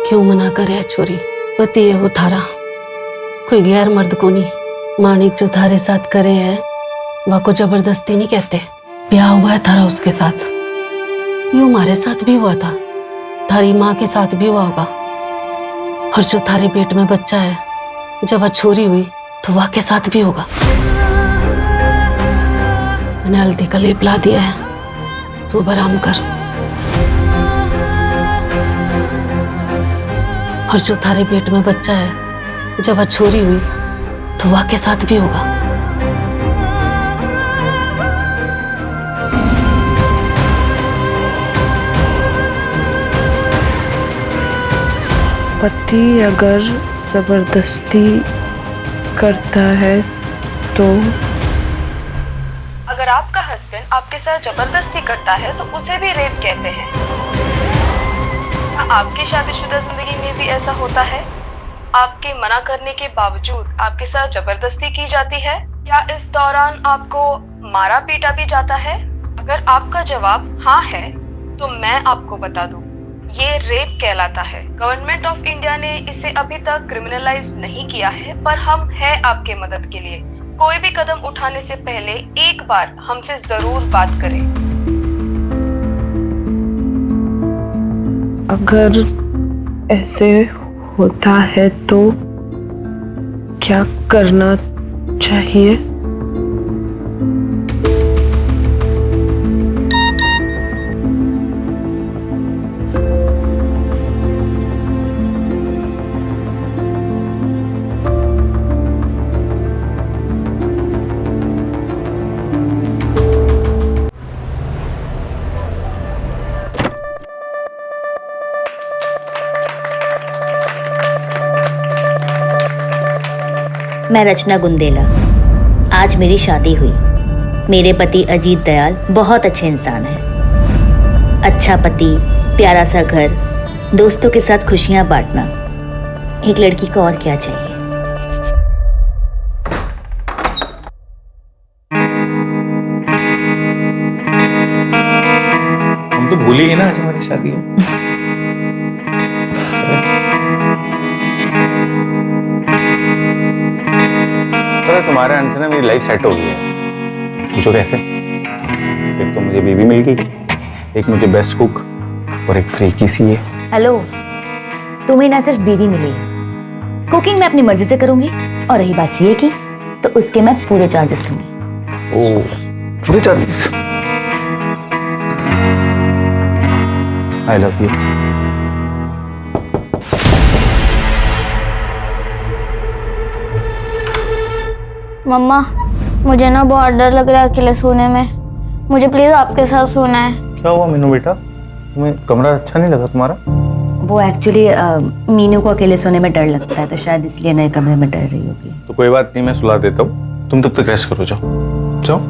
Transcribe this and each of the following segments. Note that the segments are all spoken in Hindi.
क्यों मना करे छोरी, पति है वो थारा, कोई गैर मर्द को नहीं। माणिक जो थारे साथ करे है वह को जबरदस्ती नहीं कहते। ब्याह हुआ है थारा उसके साथ, यूं हमारे साथ भी हुआ था, थारी माँ के साथ भी हुआ होगा। और जो थारे पेट में बच्चा है जब वह छोरी हुई तो वह के साथ भी होगा। मैंने हल्दी का लेप ला दिया है, तू अब आराम कर। और जो थारे पेट में बच्चा है जब वह छोरी हुई तो वह के साथ भी होगा। पति अगर जबरदस्ती करता है तो अगर आपका हस्बैंड आपके साथ जबरदस्ती करता है तो उसे भी रेप कहते हैं। क्या आपकी शादीशुदा जिंदगी में भी ऐसा होता है? आपके मना करने के बावजूद आपके साथ जबरदस्ती की जाती है? क्या इस दौरान आपको मारा पीटा भी जाता है? अगर आपका जवाब हाँ है तो मैं आपको बता दूं, ये रेप कहलाता है। गवर्नमेंट ऑफ इंडिया ने इसे अभी तक क्रिमिनलाइज नहीं किया है, पर हम हैं आपके मदद के लिए। कोई भी कदम उठाने से पहले एक बार हमसे जरूर बात करें। अगर ऐसे होता है तो क्या करना चाहिए? मैं रचना गुंदेला। आज मेरी शादी हुई। मेरे पति अजीत दयाल बहुत अच्छे इंसान हैं। अच्छा पति, प्यारा सा घर, दोस्तों के साथ खुशियां बांटना, एक लड़की को और क्या चाहिए। हम तो भूल ही गए ना आज हमारी शादी है। पता है तुम्हारे आने से ना मेरी लाइफ सेट हो गई है। पूछो कैसे? एक तो मुझे बेबी मिल गई, एक मुझे बेस्ट कुक और एक फ्री की सी है। हेलो, तुम्हें ना सिर्फ बीवी मिली है, कुकिंग मैं अपनी मर्जी से करूंगी, और रही बात सीए की तो उसके मैं पूरे चार्जेस दूंगी। ओ, पूरे charges? I love you. Mamma, मुझे ना बहुत डर लग रहा है अकेले सोने में। मुझे प्लीज आपके साथ सोना है। क्या हुआ मीनू बेटा, तुम्हें कमरा अच्छा नहीं लगा तुम्हारा? वो एक्चुअली मीनू को अकेले सोने में डर लगता है, तो शायद इसलिए नए कमरे में डर रही होगी। तो कोई बात नहीं, मैं सुला देता हूँ, तुम तब तक रेस्ट करो। जाओ जाओ,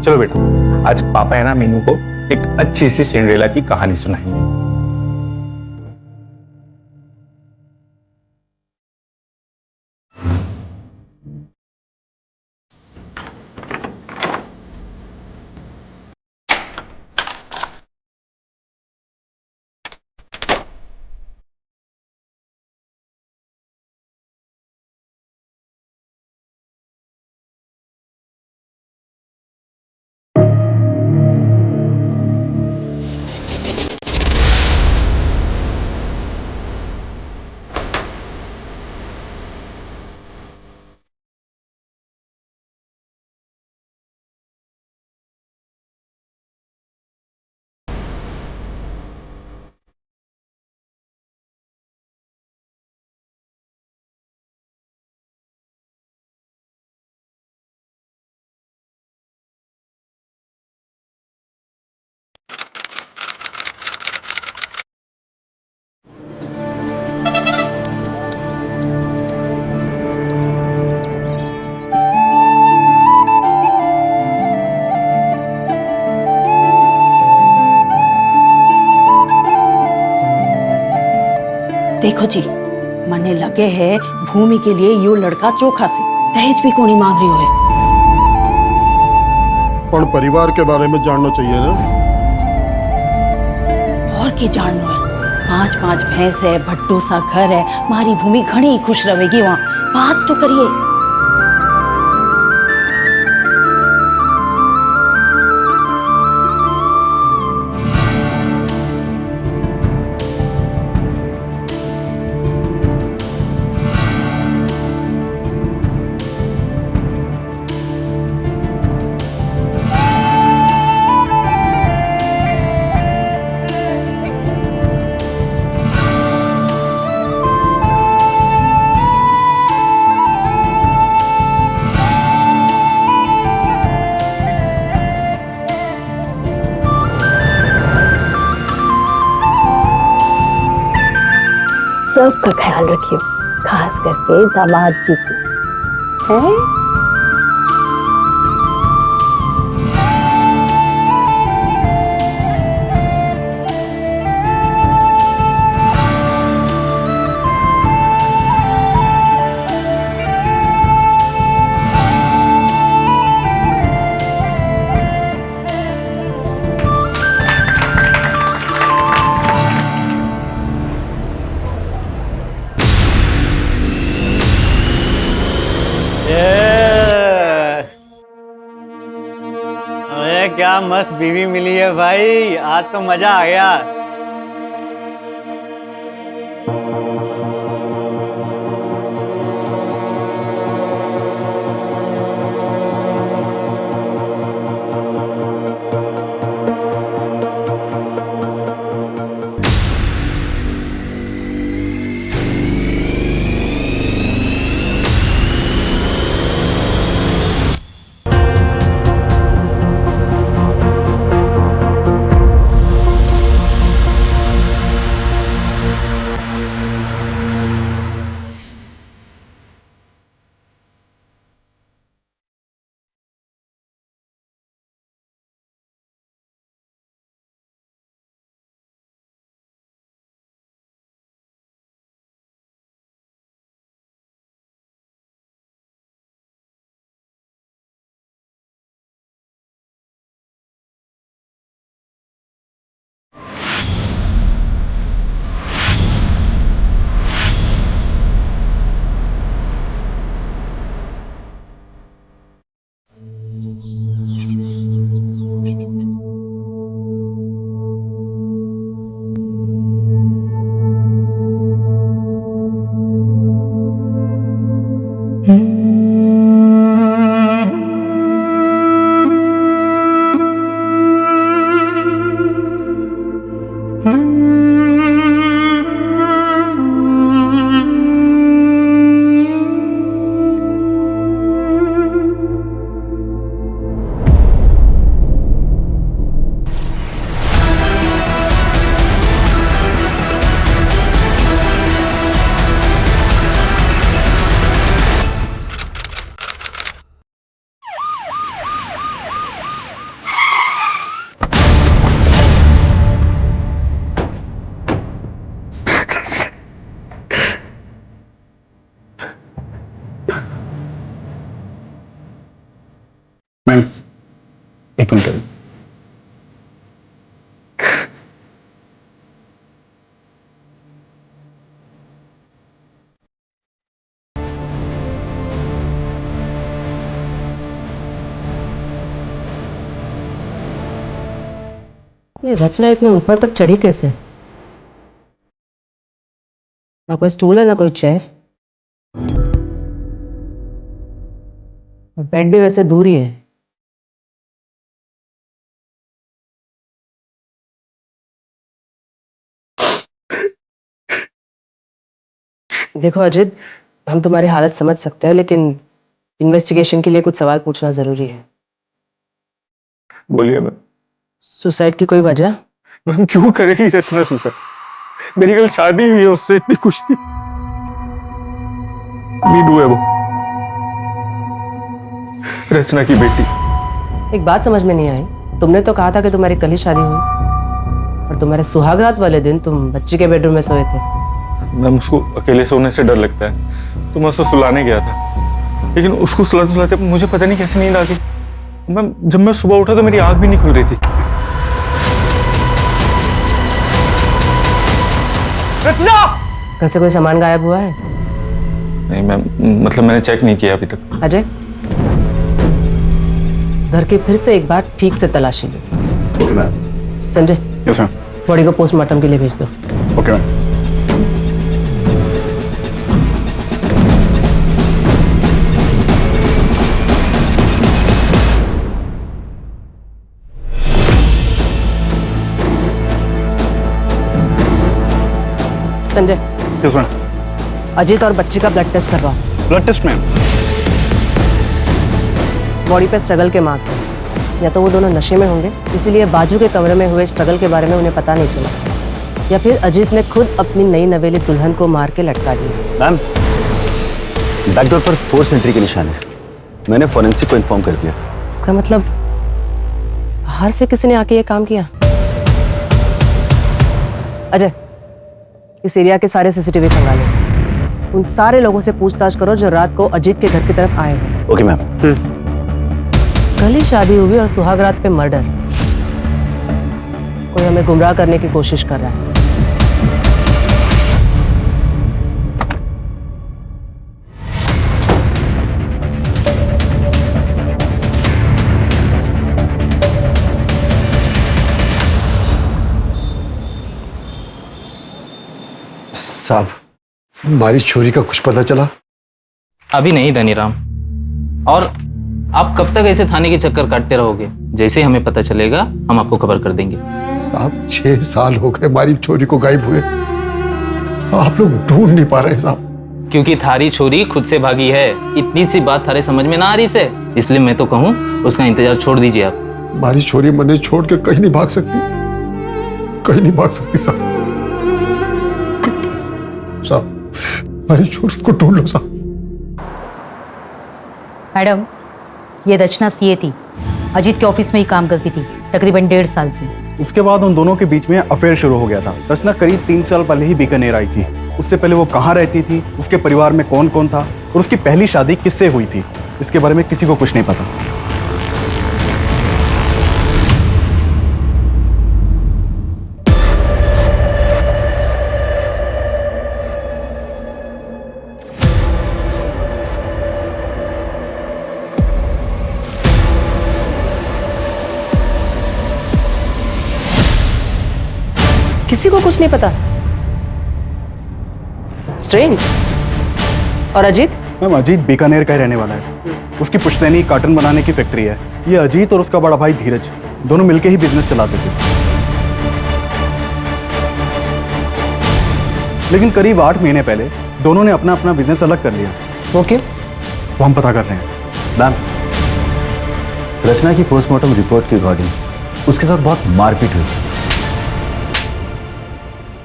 चलो बेटा। आज पापा है ना मीनू को एक अच्छी सी सिंड्रेला की कहानी सुनाएंगे। देखो जी, मने लगे है भूमि के लिए यू लड़का चोखा से दहेज भी कोनी मांग रही हो। पर परिवार के बारे में जानना चाहिए ना। और की जानना है, 5 5 भैंस है, भट्टो सा घर है, मारी भूमि घनी खुश रहेगी वहाँ। बात तो करिए। सबका ख्याल रखियो, खास करके दामाद जी को। हैं? अरे क्या मस्त बीवी मिली है भाई, आज तो मजा आ गया। मैम एक मिनट। ये रचना इतने ऊपर तक चढ़ी कैसे? ना कोई स्टूल है ना कोई चेयर। बेड भी वैसे दूर ही है। देखो अजित, हम तुम्हारी हालत समझ सकते हैं, लेकिन इन्वेस्टिगेशन के लिए कुछ सवाल पूछना जरूरी है। बोलिए मैम। सुसाइड की कोई वजह? मैम क्यों करेगी रचना सुसाइड? मेरी कल शादी हुई है उससे, इतनी खुशी। नीडू है वो, रचना की बेटी। एक बात समझ में नहीं आई, तुमने तो कहा था कि तुम्हारी कल ही शादी हुई और तुम्हारे सुहागरात वाले दिन तुम बच्ची के बेडरूम में सोए थे। मैम उसको अकेले सोने से डर लगता है, तो मैं उसको सुलाने गया था, लेकिन उसको सुलाते सुलाते मुझे पता नहीं कैसे नींद आ गई। मैम जब मैं सुबह उठा तो मेरी आंख भी नहीं खुल रही थी। रचना! घर से कोई सामान गायब हुआ है? नहीं मैम, मतलब मैंने चेक नहीं किया अभी तक। अजय, घर की फिर से एक बार ठीक से तलाशी लो। Okay ma'am. Sanjay, yes ma'am. Body को पोस्टमार्टम के लिए भेज दो। Okay ma'am. Sanjay, yes ma'am. Ajit और बच्ची का ब्लड टेस्ट करवाओ। Blood test ma'am. बॉडी पे स्ट्रगल के मार्क्स हैं। या तो वो दोनों नशे में होंगे, इसीलिए बाजू के कमरे में हुए स्ट्रगल के बारे में उन्हें पता नहीं चला, या फिर अजीत ने खुद अपनी नई नवेली दुल्हन को मार के लटका दिया। मैम, बैकडोर पर फोर्स एंट्री के निशान है। मैंने फॉरेंसिक को इन्फॉर्म कर दिया। इसका मतलब बाहर से किसी ने आके ये काम किया। अजय, इस एरिया के सारे सीसीटीवी खंगालो। उन सारे लोगों से पूछताछ करो जो रात को अजीत के घर की तरफ आए हो। Okay ma'am. कल ही शादी हुई और सुहागरात पे मर्डर। कोई हमें गुमराह करने की कोशिश कर रहा है। साहब, हमारी चोरी का कुछ पता चला? अभी नहीं धनीराम, और आप कब तक ऐसे थाने के चक्कर काटते रहोगे? जैसे ही हमें पता चलेगा हम आपको खबर कर देंगे। साहब, 6 साल हो गए हमारी चोरी को गायब हुए, आप लोग ढूंढ नहीं पा रहे साहब। क्योंकि थारी छोरी खुद से भागी है। इतनी सी बात थारे समझ में ना आ रही से, इसलिए मैं तो कहूँ उसका इंतजार छोड़ दीजिए आप। हमारी चोरी मने छोड़ के कहीं नहीं भाग सकती, कहीं नहीं भाग सकती साहब। साहब, हमारी चोरी को ढूंढ लो साहब। मैडम, ये रचना सीए थी, अजीत के ऑफिस में ही काम करती थी तकरीबन 1.5 साल से। उसके बाद उन दोनों के बीच में अफेयर शुरू हो गया था। रचना करीब 3 साल पहले ही बीकानेर आई थी। उससे पहले वो कहाँ रहती थी, उसके परिवार में कौन कौन था और उसकी पहली शादी किससे हुई थी, इसके बारे में किसी को कुछ नहीं पता। किसी को कुछ नहीं पता। स्ट्रेंज। और अजीत? मैम, अजीत बीकानेर का ही रहने वाला है। उसकी पुश्तैनी कार्टन बनाने की फैक्ट्री है। ये अजीत और उसका बड़ा भाई धीरज दोनों मिलकर ही बिजनेस चलाते थे। लेकिन करीब 8 महीने पहले दोनों ने अपना अपना बिजनेस अलग कर लिया। वो क्यों? वो हम पता कर रहे हैं। मैम, रचना की पोस्टमार्टम रिपोर्ट के अकॉर्डिंग उसके साथ बहुत मारपीट हुई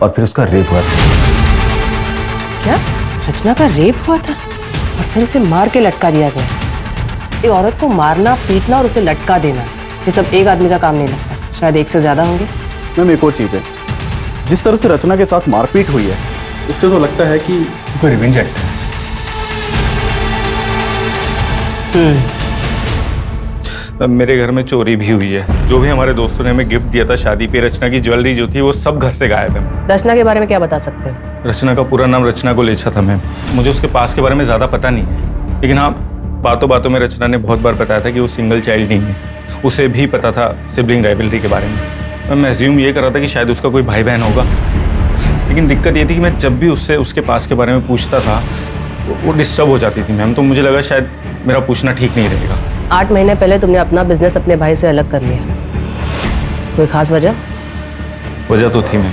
और फिर उसका रेप हुआ था। क्या? रचना का रेप हुआ था और फिर उसे मार के लटका दिया गया? एक औरत को मारना, पीटना और उसे लटका देना, ये सब एक आदमी का काम नहीं लगता, शायद एक से ज्यादा होंगे। मैम, एक और चीज़ है, जिस तरह से रचना के साथ मारपीट हुई है उससे तो लगता है कि कोई रिवेंज एक्ट है। मेरे घर में चोरी भी हुई है। जो भी हमारे दोस्तों ने हमें गिफ्ट दिया था शादी पे, रचना की ज्वेलरी जो थी, वो सब घर से गायब है। रचना के बारे में क्या बता सकते हो? रचना का पूरा नाम रचना गोलेछा था मैम। मुझे उसके पास के बारे में ज़्यादा पता नहीं है, लेकिन हाँ, बातों बातों में रचना ने बहुत बार बताया था कि वो सिंगल चाइल्ड नहीं है। उसे भी पता था सिबलिंग राइवलरी के बारे में। मैं एज्यूम ये कर रहा था कि शायद उसका कोई भाई बहन होगा, लेकिन दिक्कत ये थी कि मैं जब भी उससे उसके पास के बारे में पूछता था वो डिस्टर्ब हो जाती थी मैम। तो मुझे लगा शायद मेरा पूछना ठीक नहीं रहेगा। 8 महीने पहले तुमने अपना बिजनेस अपने भाई से अलग कर लिया, कोई खास वजह? वजह तो थी मैम।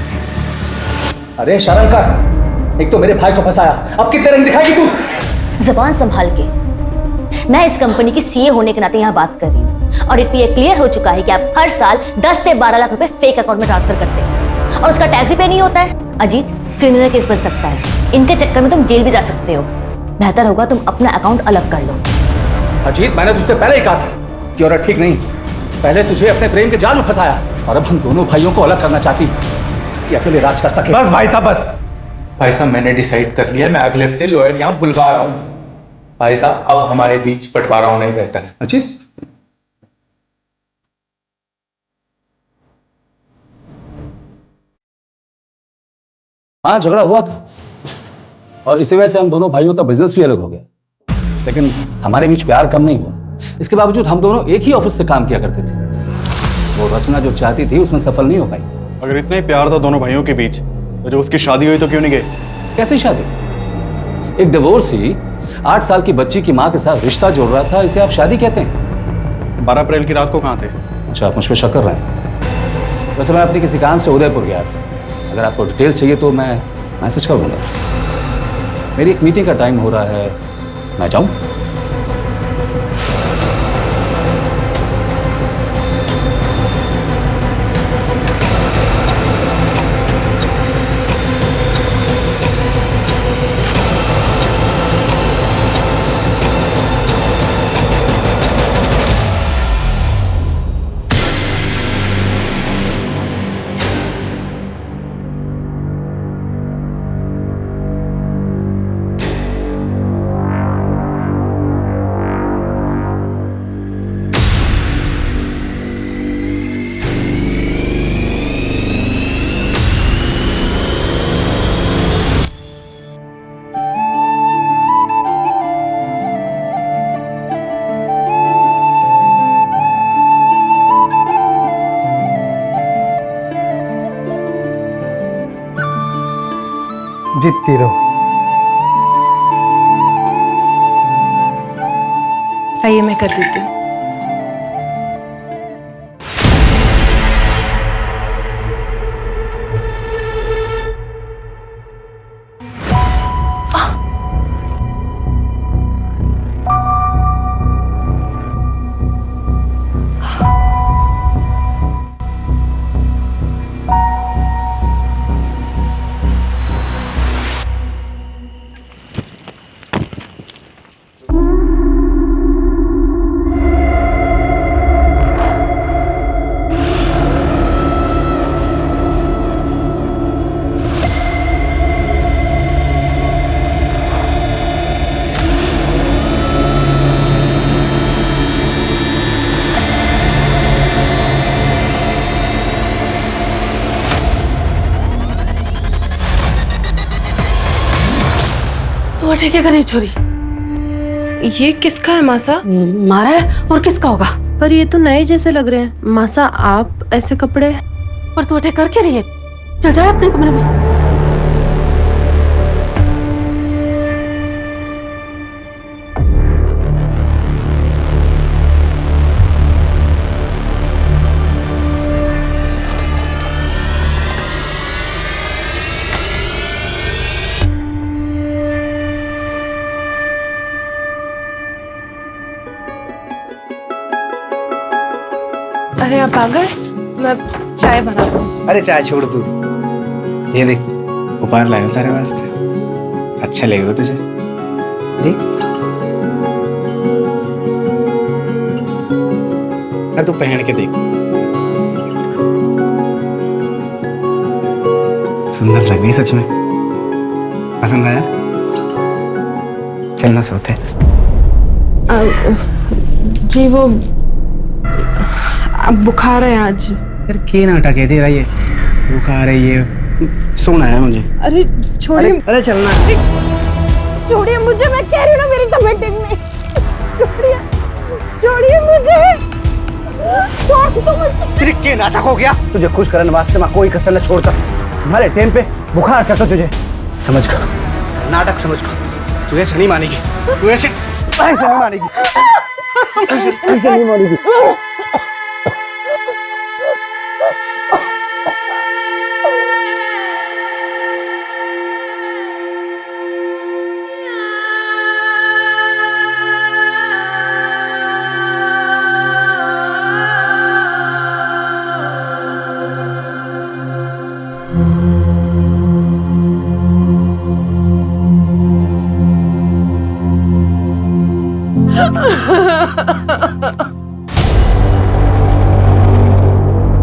अरे शर्म कर, एक तो मेरे भाई को फंसाया, अब कितने रंग दिखाएगी तू? जबान संभाल के। मैं इस कंपनी की सीए होने के नाते यहाँ बात कर रही हूँ और ये क्लियर हो चुका है कि आप हर साल 10 से 12 लाख रुपए फेक अकाउंट में ट्रांसफर करते हैं और उसका टैक्स भी पे नहीं होता है। अजीत, क्रिमिनल केस बन सकता है, इनके चक्कर में तुम जेल भी जा सकते हो। बेहतर होगा तुम अपना अकाउंट अलग कर लो। अजीत, मैंने तुझसे पहले ही कहा था कि औरत ठीक नहीं। पहले तुझे अपने प्रेम के जाल में फंसाया और अब हम दोनों भाइयों को अलग करना चाहती कि अकेले राज कर सके। बस भाई साहब, बस भाई साहब, मैंने डिसाइड कर लिया, मैं अगले हफ्ते लॉयर यहाँ बुलवा रहा हूँ। भाई साहब, अब हमारे बीच बंटवारा होना ही बेहतर है। अजीत, हाँ, झगड़ा हुआ था और इसी वजह से हम दोनों भाइयों का बिजनेस भी अलग हो गया, लेकिन हमारे बीच प्यार कम नहीं हुआ। इसके बावजूद हम दोनों एक ही ऑफिस से काम किया करते थे। वो रचना जो चाहती थी उसमें सफल नहीं हो पाई। अगर इतना ही प्यार था दोनों भाइयों के बीच तो जब उसकी शादी हुई तो क्यों नहीं गए? कैसी शादी? एक डिवोर्सी 8 साल की बच्ची की माँ के साथ रिश्ता जोड़ रहा था, इसे आप शादी कहते हैं? 12 अप्रैल की रात को कहाँ थे? अच्छा, आप मुझ पर शक कर रहे हैं? वैसे मैं अपने किसी काम से उदयपुर गया था। अगर आपको डिटेल्स चाहिए तो मैं मैसेज कर दूंगा। मेरी एक मीटिंग का टाइम हो रहा है, मैं जाऊं? जीतती रहो। आइए, मैं कर देती हूँ। तो क्या कर रही छोरी? ये किसका है मासा? मारा है और किसका होगा? पर ये तो नए जैसे लग रहे हैं। मासा, आप ऐसे कपड़े? पर तू अटैक कर क्या रही है? चल जाए अपने कमरे में। अरे आप आ गए, मैं चाय बनाता हूँ। अरे चाय छोड़ तू, ये देख उपहार लाया हूँ सारे वास्ते, अच्छा लगेगा तुझे। देख तू पहन के देख, सुंदर लग गई सच में। पसंद आया? चलना सोते। जी वो अब बुखार है आज। यार के नाटक है तेरा ये, बुखार है ये, सोना है मुझे। अरे छोड़िए। अरे चलना। छोड़िए मुझे, मैं कह रही हूँ ना मेरी तबीयत ठीक नहीं। छोड़िए, छोड़िए मुझे, छोड़ दो मुझे। तेरे के नाटक हो गया? तुझे खुश करने वास्ते मैं कोई कसर न छोड़ता। तुम्हारे टाइम पे बुखार चढ़ता तुझे, समझ कर नाटक समझ कर। तू ऐसे नहीं मानेगी, तू ऐसे नहीं मानेगी, ऐसे नहीं मानेगी।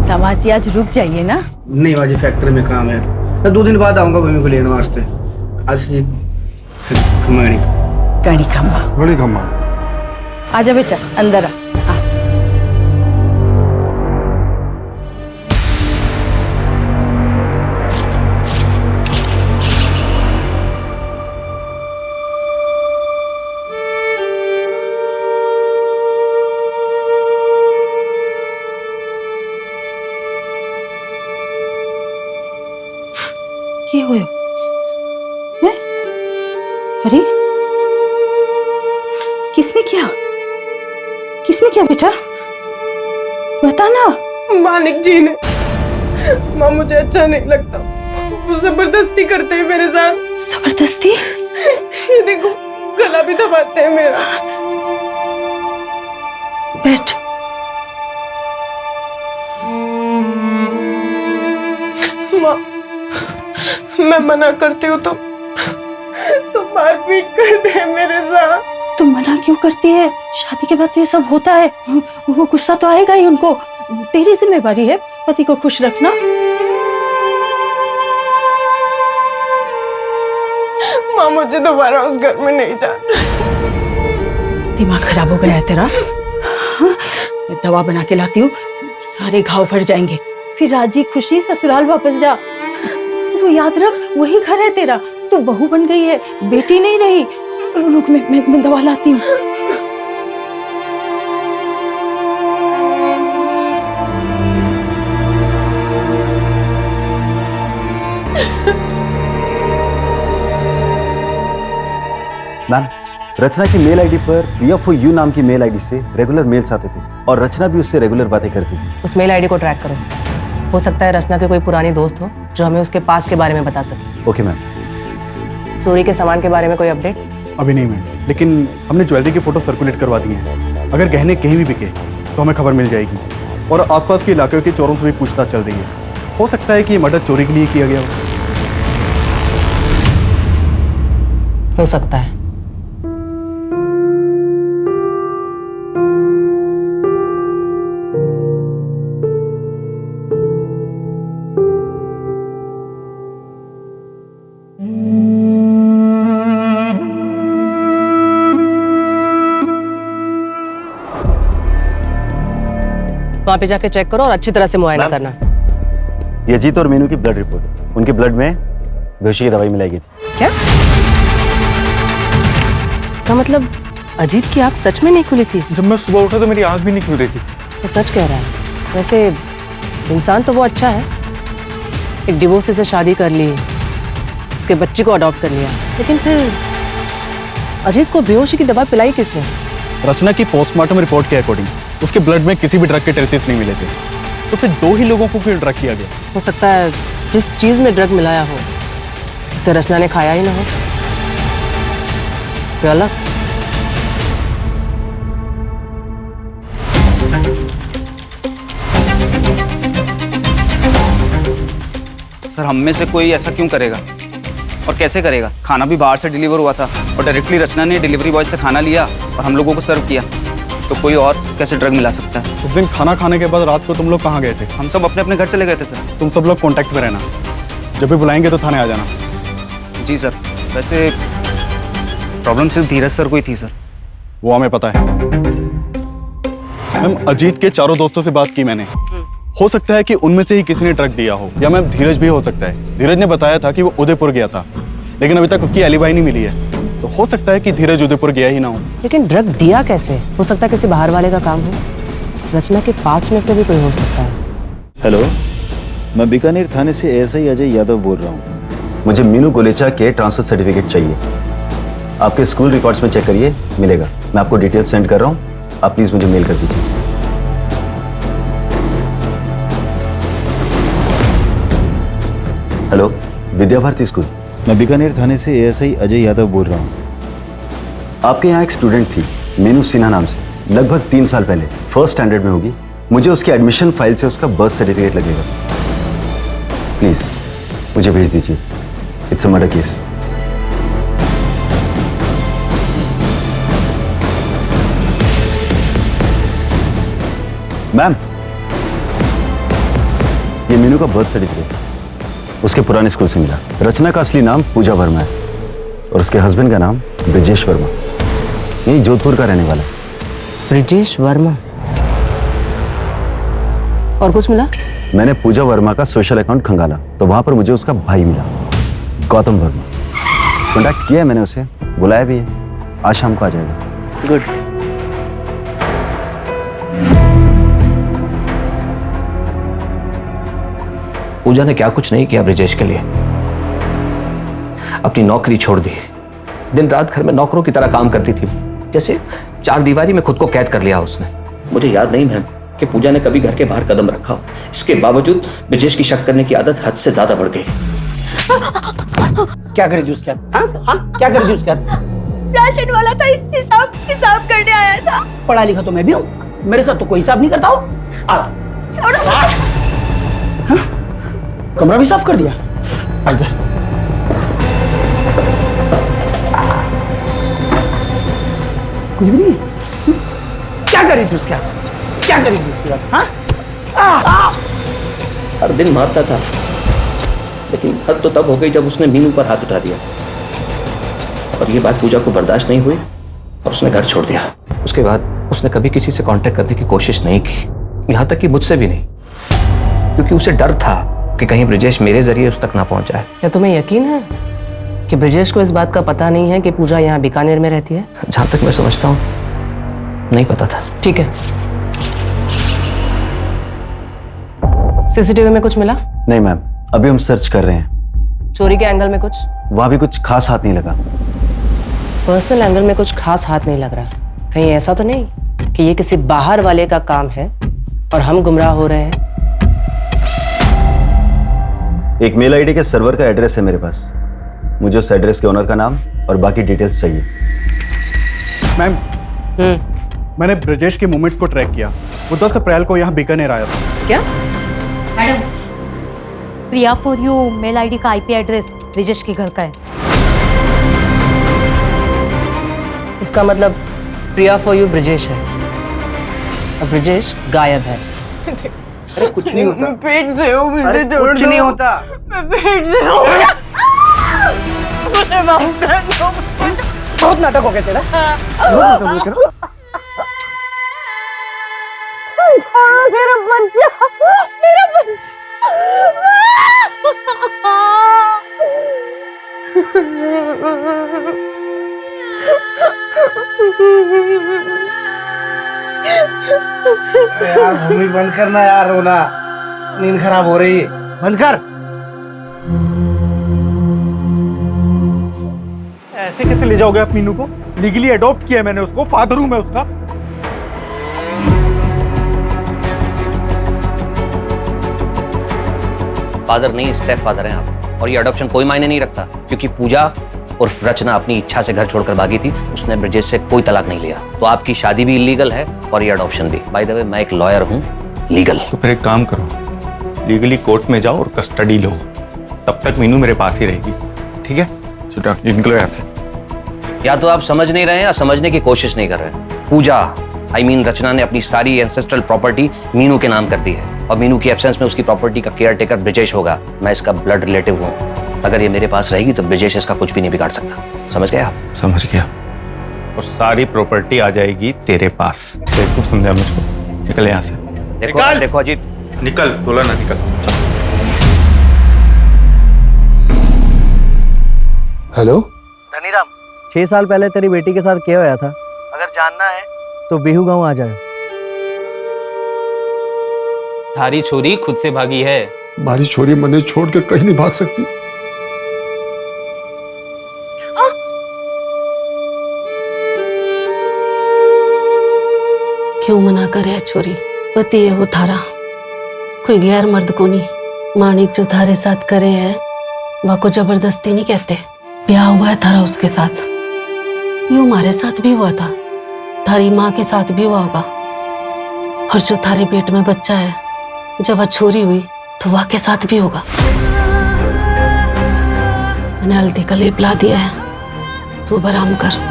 दामाजी आज रुक जाइए ना। नहीं बाजी, फैक्ट्री में काम है, मैं 2 दिन बाद आऊंगा भूमि को लेने वास्ते। आज से गाड़ी खम्बा, बड़ी खम्बा। आजा बेटा अंदर आ। क्या हुआ है? अरे किसने किया? किसने किया बेटा? बता ना। मानिक जी ने। माँ मुझे अच्छा नहीं लगता, वो जबरदस्ती करते हैं मेरे साथ। जबरदस्ती? ये देखो गला भी दबाते हैं मेरा। बैठ। माँ मैं मना करती हूँ तो मारपीट करते हैं मेरे साथ। तुम मना क्यों करती है? शादी के बाद तो ये सब होता है। वो गुस्सा तो आएगा ही उनको। तेरी जिम्मेवारी है पति को खुश रखना। माँ मुझे दोबारा उस घर में नहीं जाना। दिमाग खराब हो गया है तेरा? हाँ? मैं दवा बना के लाती हूँ, सारे घाव भर जाएंगे। फिर राजी खुशी ससुराल वापस जा। वो याद रख, वही घर है तेरा। तू बहू बन गई है, बेटी नहीं रही। रुक मैं दवा लाती हूँ। मैम, रचना की मेल आईडी पर PFOU नाम की मेल आईडी से रेगुलर मेल्स आते थे और रचना भी उससे रेगुलर बातें करती थी। उस मेल आईडी को ट्रैक करो। हो सकता है रचना के कोई पुरानी दोस्त हो जो हमें उसके पास के बारे में बता सके। Okay ma'am. चोरी के सामान के बारे में कोई अपडेट? अभी नहीं मैम, लेकिन हमने ज्वेलरी की फोटो सर्कुलेट करवा दी है। अगर गहने कहीं भी बिके तो हमें खबर मिल जाएगी। और आसपास के इलाके के चोरों से भी पूछताछ चल रही है। हो सकता है कि ये मर्डर चोरी के लिए किया गया हो सकता है। वहां पे जाके चेक करो और अच्छी तरह से मुआयना करना। ये अजीत और मीनू की ब्लड रिपोर्ट, उनके ब्लड में बेहोशी की दवाई मिलाई गई थी। क्या? इसका मतलब अजीत की आंख सच में नहीं खुली थी? जब मैं सुबह उठा तो मेरी आंख भी नहीं खुल रही थी। वो सच कह रहा है। वैसे इंसान तो वो अच्छा है, एक डिवोर्सी से शादी कर ली, उसके बच्चे को अडॉप्ट कर लिया, लेकिन फिर अजीत को बेहोशी की दवा पिलाई किसने? रचना की पोस्टमार्टम रिपोर्ट के अकॉर्डिंग उसके ब्लड में किसी भी ड्रग के ट्रेसेस नहीं मिले थे। तो फिर 2 ही लोगों को क्यों ड्रग किया गया? हो सकता है जिस चीज में ड्रग मिलाया हो उसे रचना ने खाया ही ना हो। तो अलग। सर हम में से कोई ऐसा क्यों करेगा और कैसे करेगा? खाना भी बाहर से डिलीवर हुआ था और डायरेक्टली रचना ने डिलीवरी बॉय से खाना लिया और हम लोगों को सर्व किया। तो कोई और कैसे ड्रग मिला सकता है? उस दिन खाना खाने के बाद रात को तुम लोग कहाँ गए थे? हम सब अपने अपने घर चले गए थे सर। तुम सब लोग कांटेक्ट में रहना, जब भी बुलाएंगे तो थाने आ जाना। जी सर। वैसे प्रॉब्लम सिर्फ धीरज सर को ही थी सर। वो हमें पता है मैम। अजीत के चारों दोस्तों से बात की मैंने। हो सकता है कि उनमें से ही किसी ने ड्रग दिया हो, या मैम धीरज भी हो सकता है। धीरज ने बताया था कि वो उदयपुर गया था, लेकिन अभी तक उसकी एलिबाई नहीं मिली है। तो हो सकता है कि धीरज उदयपुर गया ही ना हो। लेकिन ड्रग दिया कैसे? हो सकता है किसी बाहर वाले का काम हो। रचना के पास में से भी कोई हो सकता है। हेलो, मैं बीकानेर थाने से ASI अजय यादव बोल रहा हूँ। मुझे मीनू गोलेचा के ट्रांसफर सर्टिफिकेट चाहिए। आपके स्कूल रिकॉर्ड्स में चेक करिए, मिलेगा। मैं आपको डिटेल्स सेंड कर रहा हूँ, आप प्लीज मुझे मेल कर दीजिए। Hello, Vidya Bharati school. मैं बीकानेर थाने से ASI अजय यादव बोल रहा हूँ। आपके यहाँ एक स्टूडेंट थी मीनू सिन्हा नाम से, लगभग 3 साल पहले, फर्स्ट स्टैंडर्ड में होगी। मुझे उसकी एडमिशन फाइल से उसका बर्थ सर्टिफिकेट लगेगा। प्लीज मुझे भेज दीजिए। It's a murder case. Ma'am, ये मीनू का बर्थ सर्टिफिकेट उसके पुराने स्कूल से मिला। रचना का असली नाम पूजा वर्मा है और उसके हस्बैंड का नाम ब्रिजेश वर्मा, यही जोधपुर का रहने वाला है। ब्रिजेश वर्मा। और कुछ मिला? मैंने पूजा वर्मा का सोशल अकाउंट खंगाला तो वहां पर मुझे उसका भाई मिला, गौतम वर्मा। कॉन्टैक्ट किया है मैंने उसे, बुलाया भी है। आज शाम को आ जाएगा। गुड। पूजा ने क्या कुछ नहीं किया ब्रिजेश के लिए। अपनी नौकरी छोड़ दी। दिन रात घर में नौकरों की तरह काम करती थी, जैसे चार दीवारी में खुद को कैद कर लिया उसने। मुझे याद नहीं मैम कि पूजा ने कभी घर के बाहर कदम रखा हो। इसके बावजूद ब्रिजेश की शक करने की आदत हद से ज्यादा बढ़ गई। क्या करी थी उसके हाथ? हाँ? क्या करी थी उसके हाथ? राशन वाला था, हिसाब करने आया था। पढ़ा लिखा तो मैं भी हूँ, मेरे साथ तो कोई हिसाब नहीं करता हूँ। छोड़ो। हाँ? कमरा भी साफ कर दिया। इधर कुछ भी नहीं है। क्या करी थी उसके हाथ? क्या करी थी उसके हाथ? हाँ? हर दिन मारता था, लेकिन हद तो तब हो गई जब उसने मीनू पर हाथ उठा दिया। और ये बात पूजा को बर्दाश्त नहीं हुई और उसने घर छोड़ दिया। उसके बाद उसने कभी किसी से कांटेक्ट करने की कोशिश नहीं की, यहाँ तक कि मुझसे भी नहीं, क्योंकि उसे डर था कि कहीं ब्रिजेश मेरे जरिए उस तक ना पहुंच जाए। क्या तुम्हें यकीन है कि ब्रिजेश को इस बात का पता नहीं है कि पूजा यहाँ बीकानेर में रहती है? जहां तक मैं समझता हूँ नहीं पता था। ठीक है, सीसीटीवी में कुछ मिला? नहीं मैम, अभी हम सर्च कर रहे हैं। चोरी के एंगल में कुछ? वहां भी कुछ खास हाथ नहीं लगा। पर्सनल एंगल में कुछ खास हाथ नहीं लग रहा। कहीं ऐसा तो नहीं कि ये किसी बाहर वाले का काम है और हम गुमराह हो रहे हैं? एक मेल आईडी के सर्वर का एड्रेस है मेरे पास। मुझे उस एड्रेस के ओनर का नाम और बाकी डिटेल्स चाहिए। मैम, मैंने ब्रिजेश के मूवमेंट्स को ट्रैक किया। वो 10 अप्रैल को यहाँ बीकानेर आया था। क्या? Madam, Priya for you mail ID का आईपी एड्रेस ब्रिजेश के घर का है। इसका मतलब प्रिया फॉर यू ब्रिजेश है और ब्रिजेश गायब है। अरे कुछ नहीं होता। मैं पेट से हूँ, मुझे छोड़ दो। कुछ नहीं होता। मैं पेट से हूँ। मुझे माफ कर दो। बहुत नाटक हो गया तेरा। बहुत नाटक हो गया तेरा। मेरा बच्चा, मेरा बच्चा। यार भूमि बंद करना यार, रोना, नींद खराब हो रही है, बंद कर। ऐसे कैसे ले जाओगे आप मीनू को? लीगली अडॉप्ट किया मैंने उसको, फादर हूं मैं उसका। फादर नहीं, स्टेप फादर हैं आप। और ये अडॉप्शन कोई मायने नहीं रखता, क्योंकि पूजा और रचना अपनी इच्छा से घर छोड़कर भागी थी। उसने ब्रिजेश से कोई तलाक नहीं लिया, तो आपकी शादी भी इलीगल है और ये अडॉप्शन भी। बाय द वे, मैं एक लॉयर हूँ, लीगल। तो फिर एक काम करो, लीगली कोर्ट में जाओ और कस्टडी लो। तब तक मीनू मेरे पास ही रहेगी, ठीक है? निकलो यहाँ से। या तो आप समझ नहीं रहे हैं या समझने की कोशिश नहीं कर रहे। पूजा रचना ने अपनी सारी एंसेस्ट्रल प्रॉपर्टी मीनू के नाम कर दी है और मीनू की एब्सेंस में उसकी प्रॉपर्टी का केयर टेकर ब्रिजेश होगा। मैं इसका ब्लड रिलेटिव हूँ। अगर ये मेरे पास रहेगी तो ब्रिजेश इसका कुछ भी नहीं बिगाड़ सकता। समझ गए आप? समझ गया। और सारी प्रॉपर्टी आ जाएगी तेरे पास। देखो, समझा मुझको। निकल यहाँ से। देखो अजीत, निकल, बोला ना निकल। हेलो धनीराम, 6 साल पहले तेरी बेटी के साथ क्या होया था? अगर जानना है तो बिहू गांव आ जाए। थारी छोरी खुद से भागी है। हमारी छोरी मने छोड़ के कहीं नहीं भाग सकती। क्यों मना करे छोरी? पति है वो थारा, कोई गैर मर्द को नहीं। माणिक जो थारे साथ करे है वह को जबरदस्ती नहीं कहते। ब्याह हुआ है थारा उसके साथ, यूं हमारे साथ भी हुआ था, थारी माँ के साथ भी हुआ होगा। और जो थारे पेट में बच्चा है, जब वह छोरी हुई तो वह के साथ भी होगा। मैंने हल्दी का लेप ला दिया है, तू अब आराम कर।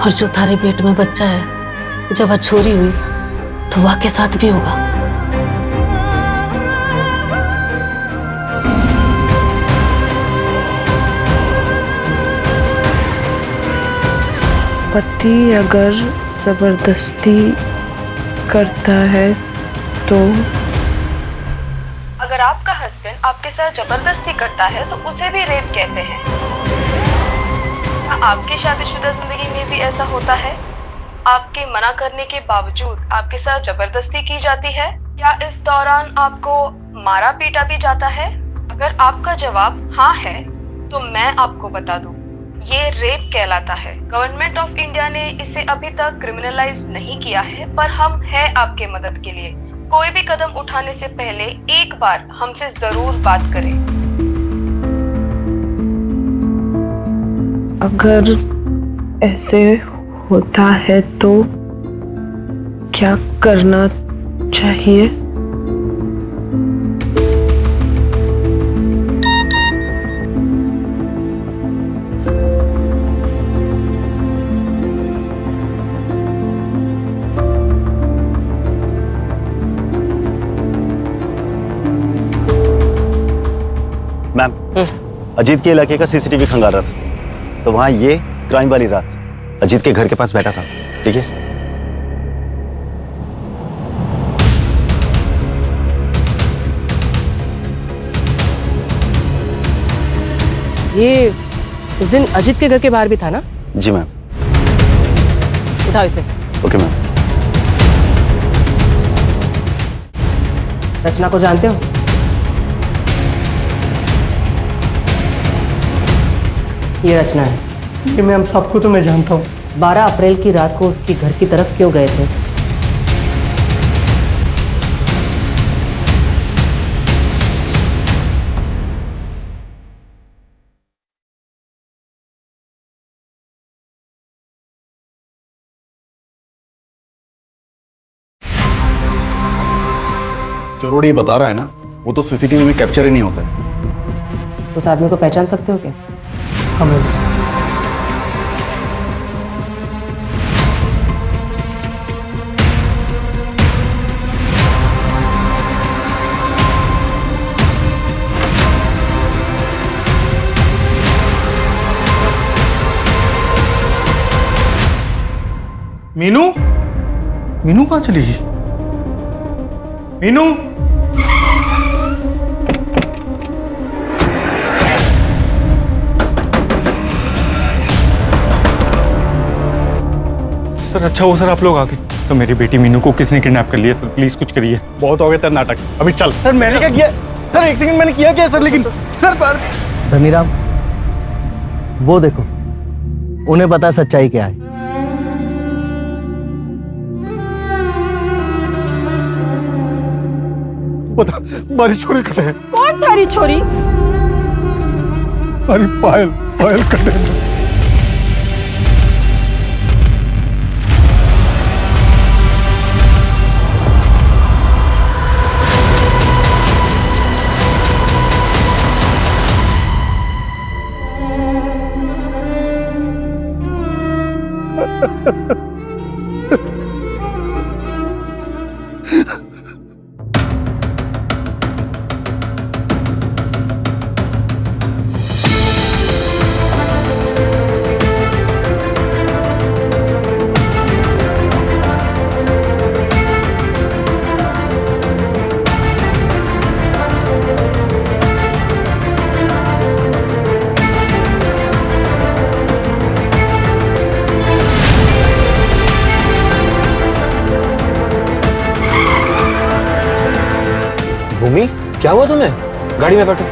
और जो थारे पेट में बच्चा है, जब वह छोरी हुई तो वह के साथ भी होगा। पति अगर जबरदस्ती करता है तो? अगर आपका हस्बैंड आपके साथ जबरदस्ती करता है तो उसे भी रेप कहते हैं। आपकी शादीशुदा जिंदगी में भी ऐसा होता है? आपके मना करने के बावजूद आपके साथ जबरदस्ती की जाती है? क्या इस दौरान आपको मारा पीटा भी जाता है? अगर आपका जवाब हाँ है तो मैं आपको बता दूं, ये रेप कहलाता है। गवर्नमेंट ऑफ इंडिया ने इसे अभी तक क्रिमिनलाइज नहीं किया है, पर हम हैं आपके मदद के लिए। कोई भी कदम उठाने से पहले एक बार हमसे जरूर बात करें। अगर ऐसे होता है तो क्या करना चाहिए? मैम, अजीत के इलाके का सीसीटीवी खंगाल रहा था, तो वहां ये क्राइम वाली रात अजीत के घर के पास बैठा था। देखिए, ये उस दिन अजीत के घर के बाहर भी था ना? जी मैम। उठाओ इसे। Okay ma'am. रचना को जानते हो? ये रचना है। ये मैम सबको तो मैं जानता हूँ। 12 अप्रैल की रात को उसके घर की तरफ क्यों गए थे? चरोड़ी ये बता रहा है ना, वो तो सीसीटीवी में कैप्चर ही नहीं होता है। उस आदमी को पहचान सकते हो क्या? हमें मीनू, मीनू कहाँ चली गई? मीनू, सर अच्छा हो सर, आप लोग आ गए। सर मेरी बेटी मीनू को किसने किडनैप कर लिया? सर प्लीज कुछ करिए। बहुत हो गया तेरा नाटक, अभी चल। सर मैंने क्या किया? सर एक सेकंड, मैंने किया क्या सर? लेकिन सर पर धनीराम, वो देखो, उन्हें पता सच्चाई क्या है। बता, हमारी छोरी कटे है। कौन थारी छोरी? अरे पायल, पायल कटे है। भूमि, क्या हुआ तुम्हें? गाड़ी में बैठो।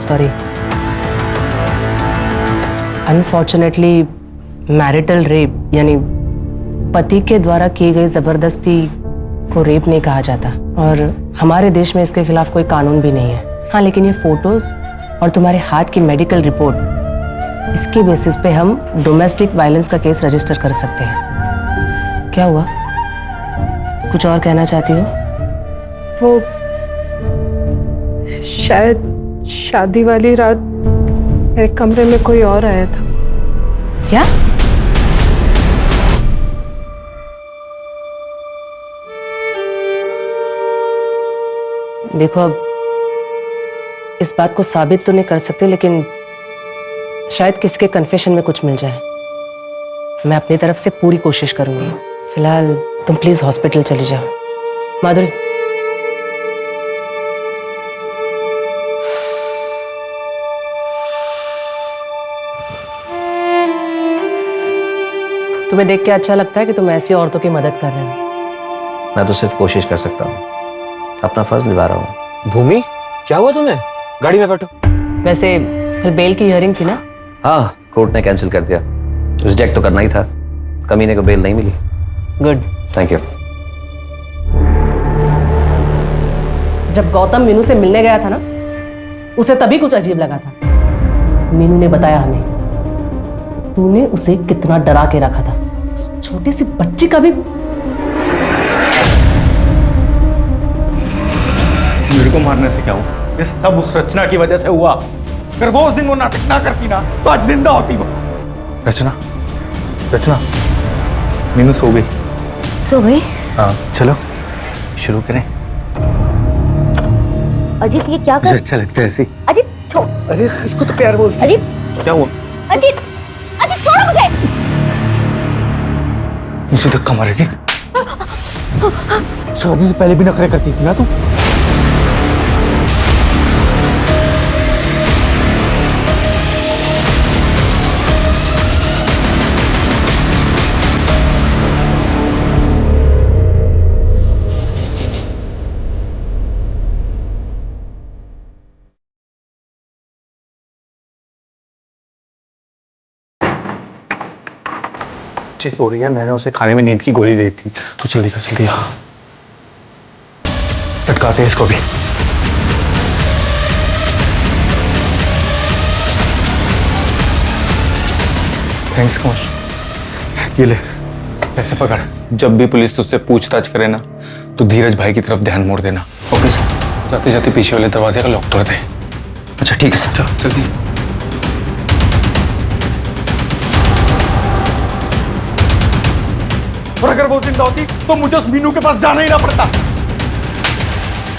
सॉरी, अनफॉर्चुनेटली मैरिटल रेप यानी पति के द्वारा की गई जबरदस्ती को रेप नहीं कहा जाता, और हमारे देश में इसके खिलाफ कोई कानून भी नहीं है। हाँ, लेकिन ये फोटोज और तुम्हारे हाथ की मेडिकल रिपोर्ट, इसके बेसिस पे हम डोमेस्टिक वायलेंस का केस रजिस्टर कर सकते हैं। क्या हुआ? कुछ और कहना चाहती हो? वो शायद शादी वाली रात मेरे कमरे में कोई और आया था। क्या? देखो अब इस बात को साबित तो नहीं कर सकते, लेकिन शायद किसके कन्फेशन में कुछ मिल जाए। मैं अपनी तरफ से पूरी कोशिश करूंगी। फिलहाल तुम प्लीज हॉस्पिटल चले जाओ। माधुरी, तुम्हें देख के अच्छा लगता है कि तुम ऐसी औरतों की मदद कर रहे हो। मैं तो सिर्फ कोशिश कर सकता हूँ, अपना फर्ज निभा रहा हूँ। भूमि, क्या हुआ तुम्हें? गाड़ी में बैठो। वैसे कल बेल की हियरिंग थी ना? हाँ, कोर्ट ने कैंसिल कर दिया। रिजेक्ट तो करना ही था, कमीने को बेल नहीं मिली। Good, thank you. जब गौतम मीनू से मिलने गया था ना, उसे तभी कुछ अजीब लगा था। मीनू ने बताया हमें तूने उसे कितना डरा के रखा था। उस छोटी सी बच्ची का भी। मेरे को मारने से क्या हुआ? ये सब उस रचना की वजह से हुआ। अगर वो उस दिन वो नाटक ना करती ना तो आज जिंदा होती वो। रचना, रचना, मीनू सो गई। सो गई? हाँ, चलो शुरू करें। अजीत ये क्या कर? मुझे अच्छा लगता है ऐसी। अजीत छोड़। अरे इसको तो प्यार बोल। अजीत क्या हुआ? अजीत, अजीत छोड़ो मुझे। मुझे धक्का मारेगी? शादी से पहले भी नखरे करती थी ना तू। हो रही है, मैंने उसे खाने में नींद की गोली दी थी। तो जल्दी कर, जल्दी आ। लटकाते हैं इसको भी। थैंक्स कुमार, ये ले ऐसे पकड़। जब भी पुलिस तुझसे पूछताछ करे ना तो धीरज भाई की तरफ ध्यान मोड़ देना। Okay sir. जाते जाते पीछे वाले दरवाजे का लॉक तोड़ दे। अच्छा ठीक है सर, जल्दी। और अगर वो जिंदा होती तो मुझे उस मीनू के पास जाना ही ना पड़ता।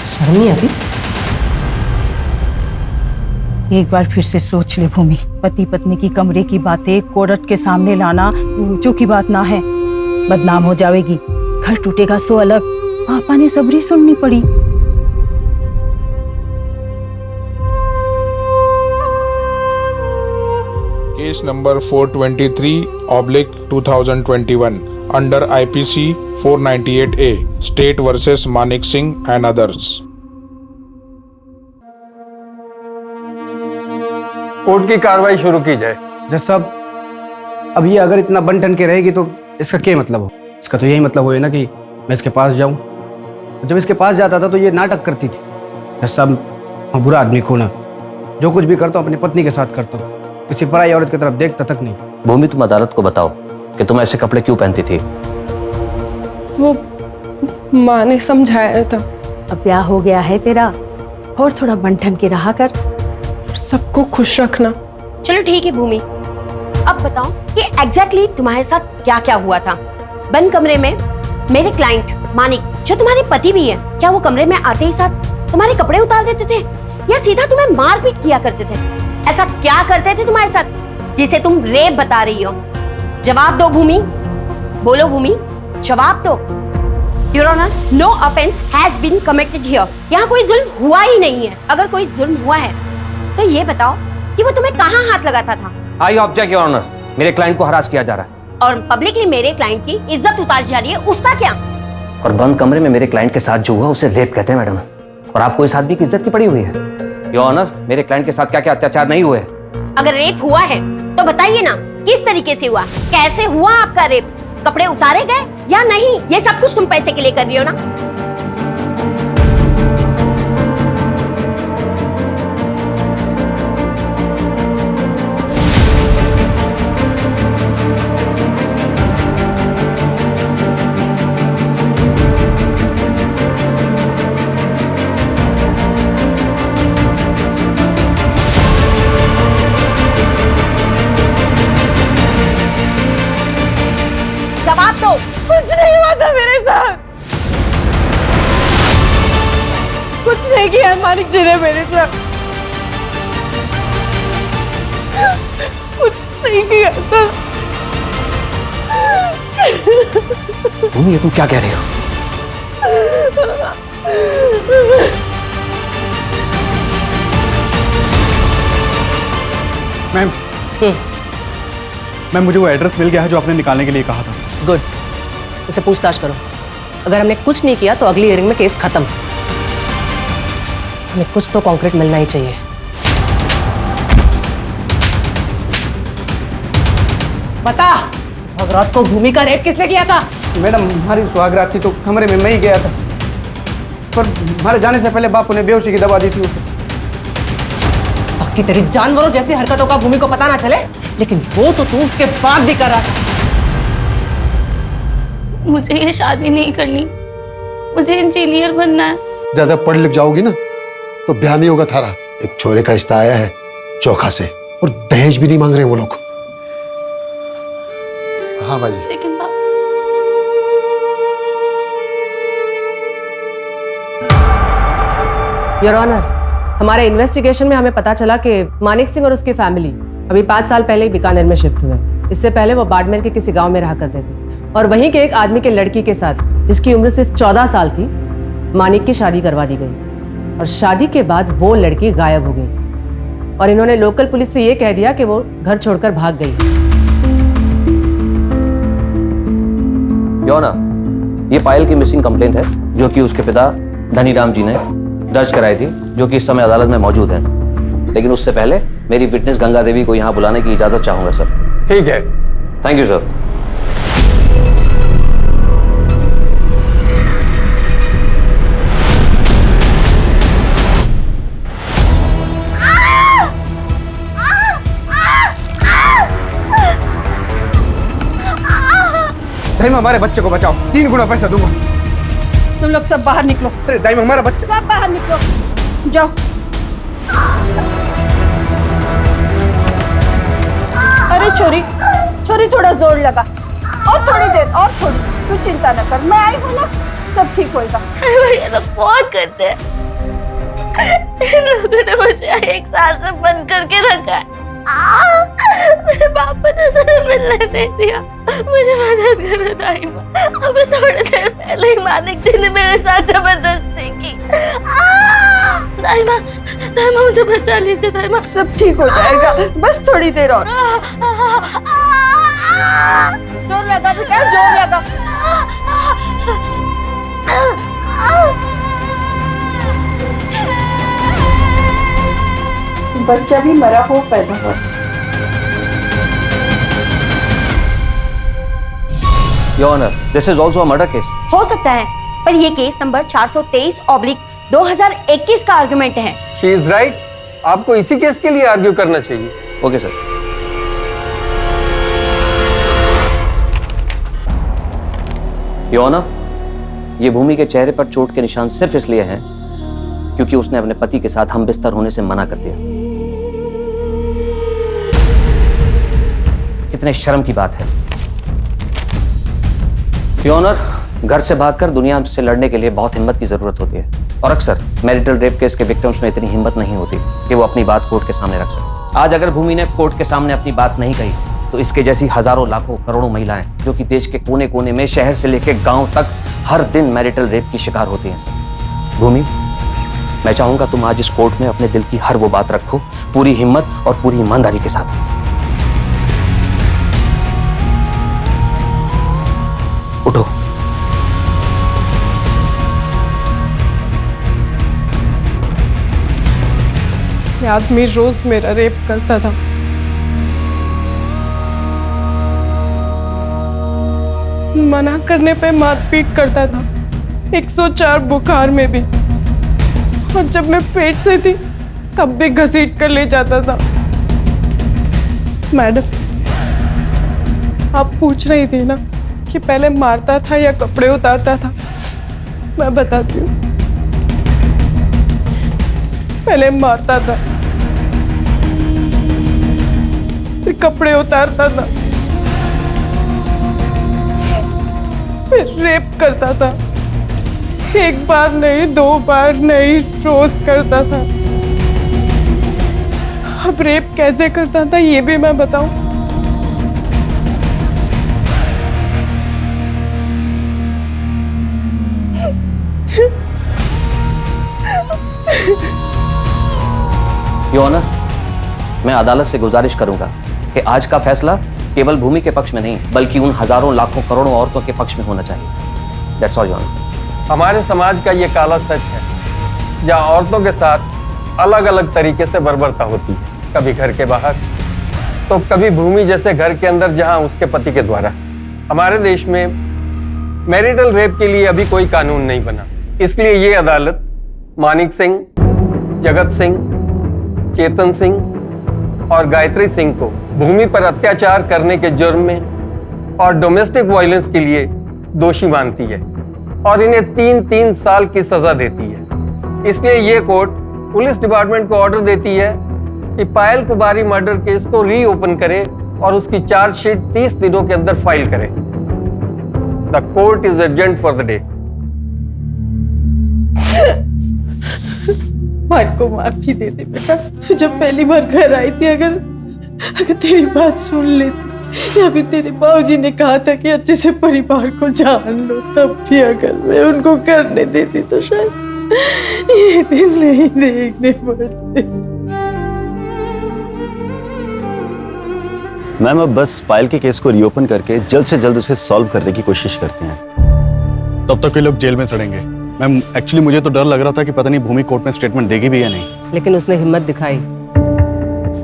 शर्म नहीं आती? एक बार फिर से सोच ले भूमि, पति पत्नी की कमरे की बातें कोर्ट के सामने लाना ऊंचों की बात ना है। बदनाम हो जाएगी, घर टूटेगा सो अलग। पापा ने सबरी सुननी पड़ी। Case number 423/2021 under IPC 498A State versus Manik Singh and others. Court की कार्रवाई शुरू की जाए। जज साहब, अब ये अगर इतना बन ठन के रहेगी तो इसका क्या मतलब हो? इसका तो यही मतलब हो ना कि मैं इसके पास जाऊं। जब इसके पास जाता था तो ये नाटक करती थी। जज साहब, मैं बुरा आदमी हूं ना, जो कुछ भी करता हूँ अपनी पत्नी के साथ करता हूँ, किसी पराई औरत की तरफ देखता तक नहीं। भूमि, तुम अदालत को बताओ कि तुम ऐसे कपड़े क्यों पहनती थी? वो माँ ने समझाया था। अब ब्याह हो गया है तेरा, और थोड़ा बंठन के रहा कर। सबको खुश रखना। चलो ठीक है भूमि, अब बताओ कि एग्जैक्टली तुम्हारे साथ क्या क्या हुआ था। बंद कमरे में मेरे क्लाइंट मानिक, जो तुम्हारे पति भी है, क्या वो कमरे में आते ही साथ तुम्हारे कपड़े उतार देते थे या सीधा तुम्हें मारपीट किया करते थे? ऐसा क्या करते थे तुम्हारे साथ जिसे तुम रेप बता रही हो? जवाब दो भूमि, बोलो भूमि, जवाब दो। Your honour, no offence has been committed here. यहाँ कोई जुल्म हुआ ही नहीं है। अगर कोई जुल्म हुआ है तो ये बताओ कि वो तुम्हें कहाँ हाथ लगाता था? आई ऑब्जेक्ट योर ऑनर, मेरे क्लाइंट को हरास किया जा रहा है। और पब्लिकली मेरे क्लाइंट की इज्जत उतारी जा रही है, उसका क्या? और बंद कमरे में मेरे क्लाइंट के साथ जो हुआ उसे रेप कहते हैं मैडम। और आपको इस आदमी की इज्जत की पड़ी हुई है। योर ऑनर, मेरे क्लाइंट के साथ क्या क्या अत्याचार नहीं हुए? अगर रेप हुआ है तो बताइए ना, किस तरीके से हुआ, कैसे हुआ आपका रेप? कपड़े उतारे गए या नहीं? ये सब कुछ तुम पैसे के लिए कर रही हो ना? जवाब दो। कुछ नहीं हुआ था मेरे साथ। नहीं किया मानिक जी ने मेरे साथ, कुछ नहीं किया था। भूमि, ये तुम क्या कह रही हो? मैम मैम, मुझे वो एड्रेस मिल गया है जो आपने निकालने के लिए कहा था। गुड, उसे पूछताछ करो। अगर हमने कुछ नहीं किया तो अगली हियरिंग में केस खत्म। हमें कुछ तो कॉन्क्रीट मिलना ही चाहिए। बता, सुहागरात को भूमि का रेप किसने किया था? मैडम, हमारी सुहागरात थी तो कमरे में मैं ही गया था, पर हमारे जाने से पहले बापू ने बेहोशी की दवा दी थी उसे। ताकि तेरी जानवरों जैसी हरकतों का भूमि को पता ना चले, लेकिन वो तो तू उसके बाद भी कर रहा था। मुझे ये शादी नहीं करनी, मुझे इंजीनियर बनना है। ज्यादा पढ़ लिख जाओगी ना तो ब्याह नहीं होगा थारा। एक छोरे का रिश्ता आया है चोखा से, और दहेज भी नहीं मांग रहे वो लोग। हाँ बाजी। लेकिन योर ऑनर, हमारे इन्वेस्टिगेशन में हमें पता चला कि मानिक सिंह और उसकी फैमिली अभी 5 साल पहले ही बीकानेर में शिफ्ट हुए। इससे पहले वो बाड़मेर के किसी गांव में रहा करते थे और वहीं के एक आदमी के लड़की के साथ, जिसकी उम्र सिर्फ 14 साल थी, मानिक की शादी करवा दी गई। और शादी के बाद वो लड़की गायब हो गई और इन्होंने लोकल पुलिस से ये कह दिया कि वो घर छोड़कर भाग गई। योना, ये पायल की मिसिंग कंप्लेंट है जो कि उसके पिता धनीराम जी ने दर्ज कराई थी, जो कि इस समय अदालत में मौजूद है। लेकिन उससे पहले मेरी विटनेस गंगा देवी को यहाँ बुलाने की इजाजत चाहूंगा सर। ठीक है। Thank you sir. दाई, हमारे बच्चे को बचाओ, 3 गुना पैसा दूंगा। तुम लोग सब बाहर निकलो। अरे दाई, हमारा बच्चा। सब बाहर निकलो, जाओ। अरे छोरी, छोरी थोड़ा जोर लगा, और थोड़ी देर, और थोड़ी। तू चिंता न कर, मैं आई हूँ ना, सब ठीक होएगा। ये लोग बहुत करते हैं। इन लोगों ने मुझे 1 साल से बंद करके रखा है। मेरे बाप ने मुझे मिलने नहीं दिया। मुझे मदद करो दाइमा। अभी थोड़ी देर पहले ही मानिक जी ने मेरे साथ जबरदस्ती की। दाइमा, दाइमा मुझे बचा लीजिए दाइमा। सब ठीक हो जाएगा, बस थोड़ी देर और। जोर लगा बेटा, जोर लगा। बच्चा भी मरा हो पैदा हो। Your honour, this is also a murder case. हो सकता है, पर ये केस नंबर 423/2021 का आर्गुमेंट है। She is right. आपको इसी केस के लिए आर्ग्यू करना चाहिए। Okay sir. योर ऑनर, ये भूमि के चेहरे पर चोट के निशान सिर्फ इसलिए हैं क्योंकि उसने अपने पति के साथ हम बिस्तर होने से मना कर दिया। कितने शर्म की बात है। योर ऑनर, घर से भागकर दुनिया से लड़ने के लिए बहुत हिम्मत की जरूरत होती है, और अक्सर मैरिटल रेप केस के विक्टिम्स में इतनी हिम्मत नहीं होती कि वो अपनी बात कोर्ट के सामने रख सके। आज अगर भूमि ने कोर्ट के सामने अपनी बात नहीं कही तो इसके जैसी हजारों लाखों करोड़ों महिलाएं जो कि देश के कोने कोने में, शहर से लेकर गांव तक, हर दिन मैरिटल रेप की शिकार होती हैं। सर भूमि, मैं चाहूंगा तुम आज इस कोर्ट में अपने दिल की हर वो बात रखो, पूरी हिम्मत और पूरी ईमानदारी के साथ। उठो। ये आदमी रोज मेरा रेप करता था। मना करने पे मारपीट करता था, 104 बुखार में भी। और जब मैं पेट से थी तब भी घसीट कर ले जाता था। मैडम, आप पूछ रही थी ना कि पहले मारता था या कपड़े उतारता था। मैं बताती हूँ, पहले मारता था, फिर कपड़े उतारता था, फिर रेप करता था, एक बार नहीं, 2 बार नहीं, रोज करता था। अब रेप कैसे करता था ये भी मैं बताऊं? योर ऑनर, मैं अदालत से गुजारिश करूंगा कि आज का फैसला केवल भूमि के पक्ष में नहीं बल्कि उन हजारों लाखों करोड़ों औरतों के पक्ष में होना चाहिए। That's all your honour. हमारे समाज का ये काला सच है जहाँ औरतों के साथ अलग अलग तरीके से बर्बरता होती है, कभी घर के बाहर तो कभी भूमि जैसे घर के अंदर जहाँ उसके पति के द्वारा। हमारे देश में मैरिटल रेप के लिए अभी कोई कानून नहीं बना, इसलिए ये अदालत मानिक सिंह, जगत सिंह, चेतन सिंह और गायत्री सिंह को भूमि पर अत्याचार करने के जुर्म में और डोमेस्टिक वायलेंस के लिए दोषी मानती है और इन्हें 3-3 साल की सजा देती है। इसलिए ये कोर्ट पुलिस डिपार्टमेंट को ऑर्डर देती है कि पायल कुमारी मर्डर केस को रीओपन करे और उसकी चार्जशीट 30 दिनों के अंदर फाइल करे। The court is adjourned for the day. मार को माफी दे दे बेटा। तू जब पहली बार घर आई थी, अगर तेरी बात सुन लेती या फिर तेरे बाबूजी ने कहा था कि अच्छे से परिवार को जान लो, तब भी अगर मैं उनको करने देती तो शायद ये दिन नहीं देखने पड़ते। मैम अब बस पायल के केस को रीओपन करके जल्द से जल्द उसे सॉल्व करने की कोशिश करते हैं। तब तक ये लोग जेल में सड़ेंगे। मैम एक्चुअली मुझे तो डर लग रहा था कि पता नहीं भूमि कोर्ट में स्टेटमेंट देगी भी या नहीं। लेकिन उसने हिम्मत दिखाई।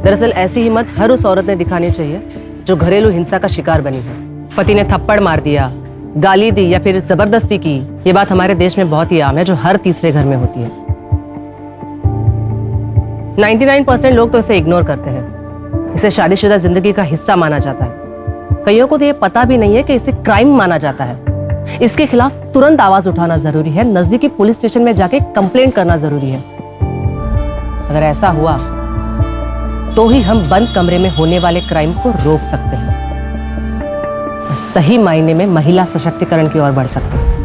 दरअसल ऐसी हिम्मत हर उस औरत ने दिखानी चाहिए जो घरेलू हिंसा का शिकार बनी है। पति ने थप्पड़ मार दिया, गाली दी या फिर जबरदस्ती की, ये बात हमारे देश में बहुत ही आम है, जो हर तीसरे घर में होती है। 99% लोग तो इसे इग्नोर करते हैं। इसे शादीशुदा जिंदगी का हिस्सा माना जाता है। कईयों को तो ये पता भी नहीं है कि इसे क्राइम माना जाता है। इसके खिलाफ तुरंत आवाज उठाना जरूरी है, नजदीकी पुलिस स्टेशन में जाके कंप्लेंट करना जरूरी है। अगर ऐसा हुआ तो ही हम बंद कमरे में होने वाले क्राइम को रोक सकते हैं, सही मायने में महिला सशक्तिकरण की ओर बढ़ सकते हैं।